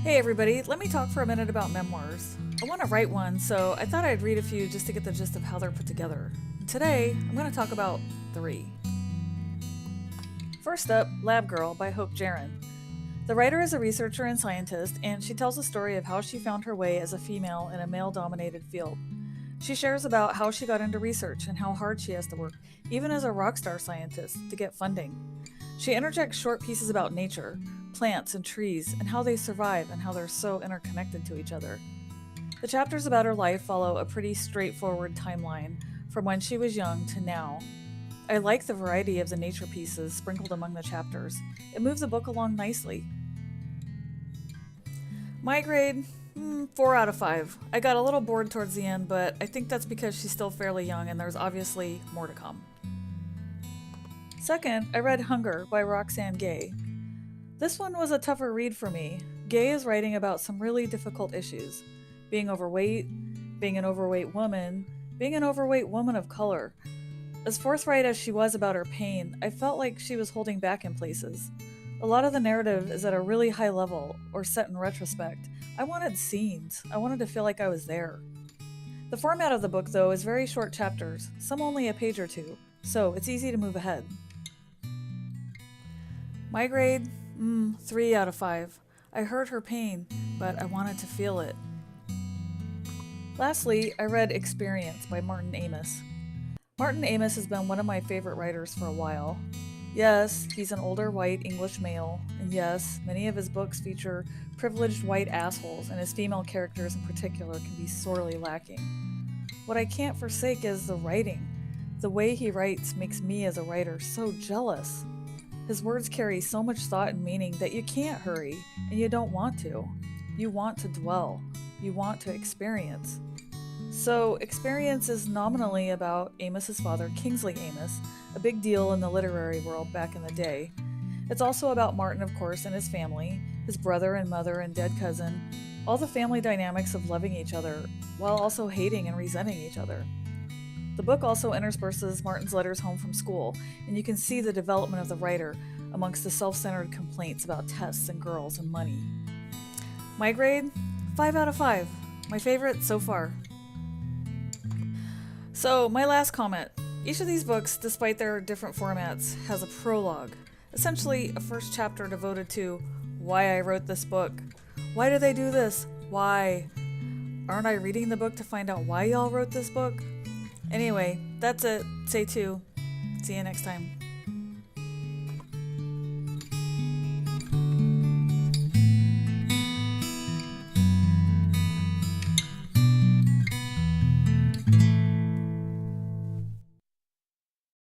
Hey everybody, let me talk for a minute about memoirs. I want to write one, so I thought I'd read a few just to get the gist of how they're put together. Today, I'm going to talk about 3. First up, Lab Girl by Jahren. The writer is a researcher and scientist, and she tells a story of how she found her way as a female in a male-dominated field. She shares about how she got into research and how hard she has to work, even as a rock star scientist, to get funding. She interjects short pieces about nature, plants and trees, and how they survive and how they're so interconnected to each other. The chapters about her life follow a pretty straightforward timeline from when she was young to now. I like the variety of the nature pieces sprinkled among the chapters. It moves the book along nicely. My grade, 4 out of 5. I got a little bored towards the end, but I think that's because she's still fairly young and there's obviously more to come. Second, I read Hunger by Roxane Gay. This one was a tougher read for me. Gay is writing about some really difficult issues. Being overweight, being an overweight woman, being an overweight woman of color. As forthright as she was about her pain, I felt like she was holding back in places. A lot of the narrative is at a really high level, or set in retrospect. I wanted scenes. I wanted to feel like I was there. The format of the book, though, is very short chapters, some only a page or two, so it's easy to move ahead. My grade, 3 out of 5. I heard her pain, but I wanted to feel it. Lastly, I read Experience by Martin Amis. Martin Amis has been one of my favorite writers for a while. Yes, he's an older white English male, and yes, many of his books feature privileged white assholes, and his female characters in particular can be sorely lacking. What I can't forsake is the writing. The way he writes makes me as a writer so jealous. His words carry so much thought and meaning that you can't hurry, and you don't want to. You want to dwell. You want to experience. So, Experience is nominally about Amis's father, Kingsley Amis, a big deal in the literary world back in the day. It's also about Martin, of course, and his family, his brother and mother and dead cousin, all the family dynamics of loving each other, while also hating and resenting each other. The book also intersperses Martin's letters home from school, and you can see the development of the writer amongst the self-centered complaints about tests and girls and money. My grade? 5 out of 5. My favorite so far. So, my last comment. Each of these books, despite their different formats, has a prologue. Essentially, a first chapter devoted to why I wrote this book. Why did they do this? Why? Aren't I reading the book to find out why y'all wrote this book? Anyway, that's it. Say 2. See you next time.